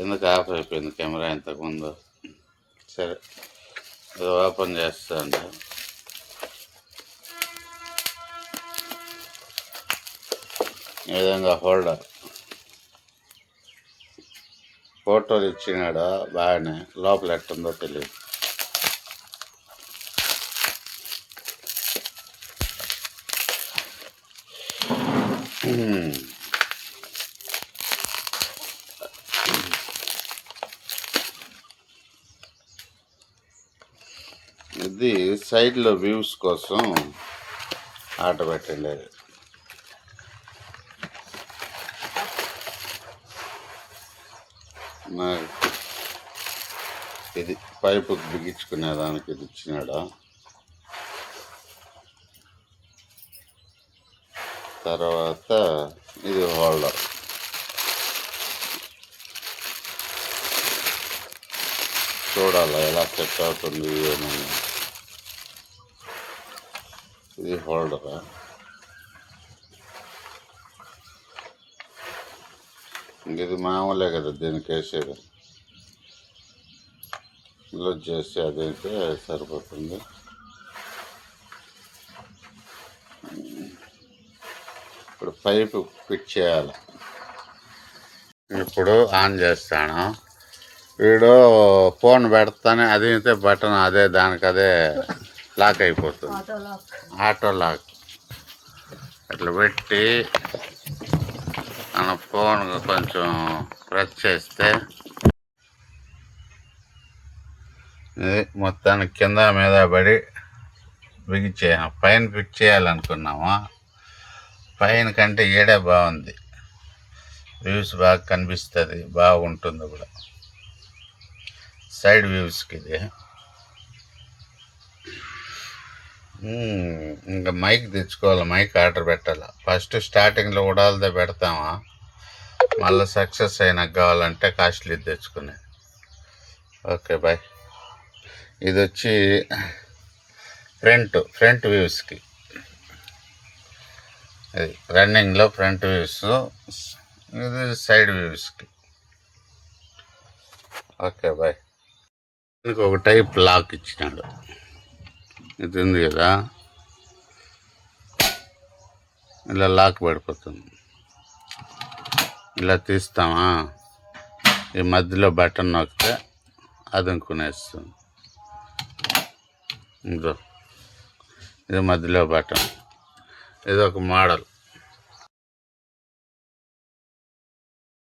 ఎందుకు ఆఫ్ అయిపోయింది కెమెరా ఇంతకుముందు? సరే, ఇది ఓపెన్ చేస్తాను. ఈ విధంగా హోల్డర్ ఫోటోలు ఇచ్చినాడు బాగానే, లోపల ఎట్టుందో తెలియదు. ఇది సైడ్లో వ్యూస్ కోసం ఆట పెట్టండి. ఇది పైపు బిగించుకునేదానికి ఇది ఇచ్చినాడు. తర్వాత ఇది హోల్డర్. చూడాలి ఎలా సెట్ అవుతుంది ఏమని. ఇది హోల్డరా? ఇది మామూలే కదా దీనికి వేసేది. లూజ్ చేసి అదైతే సరిపోతుంది. ఇప్పుడు పైపు ఫిట్ చేయాలి. ఇప్పుడు ఆన్ చేస్తాను. వీడు ఫోన్ పెడతానే అది బటన్ అదే దానికి అదే లాక్ అయిపోతుంది. ఆటో లాక్ అట్లా పెట్టి మన ఫోన్ కొంచెం ప్రెస్ చేస్తే మొత్తానికి కింద మీద పడి బిగించేయాలి. పైన ఫిట్ చేయాలనుకున్నామా, పైన కంటే ఏడే బాగుంది. వ్యూస్ బాగా కనిపిస్తుంది, బాగుంటుంది కూడా సైడ్ వ్యూస్కి. ఇది ఇంకా మైక్ తెచ్చుకోవాలి, మైక్ ఆర్డర్ పెట్టాలి. ఫస్ట్ స్టార్టింగ్లో ఉడాలదే పెడతామా, మళ్ళీ సక్సెస్ అయినా కావాలంటే కాస్ట్లీ తెచ్చుకునేది. Okay bye. ఇది వచ్చి ఫ్రంట్ వ్యూస్కి, ఇది రన్నింగ్లో ఫ్రంట్ వ్యూస్, ఇది సైడ్ వ్యూస్కి. Okay boy. దీనికి ఒక టైప్ లాక్ ఇచ్చినాడు. ఇది ఉంది కదా, ఇలా లాక్ పడిపోతుంది. ఇలా తీస్తామా, ఈ మధ్యలో బటన్ నొక్కితే అది అనుకునేస్తుంది. ఇంకో ఇది మధ్యలో బటన్. ఇది ఒక మోడల్.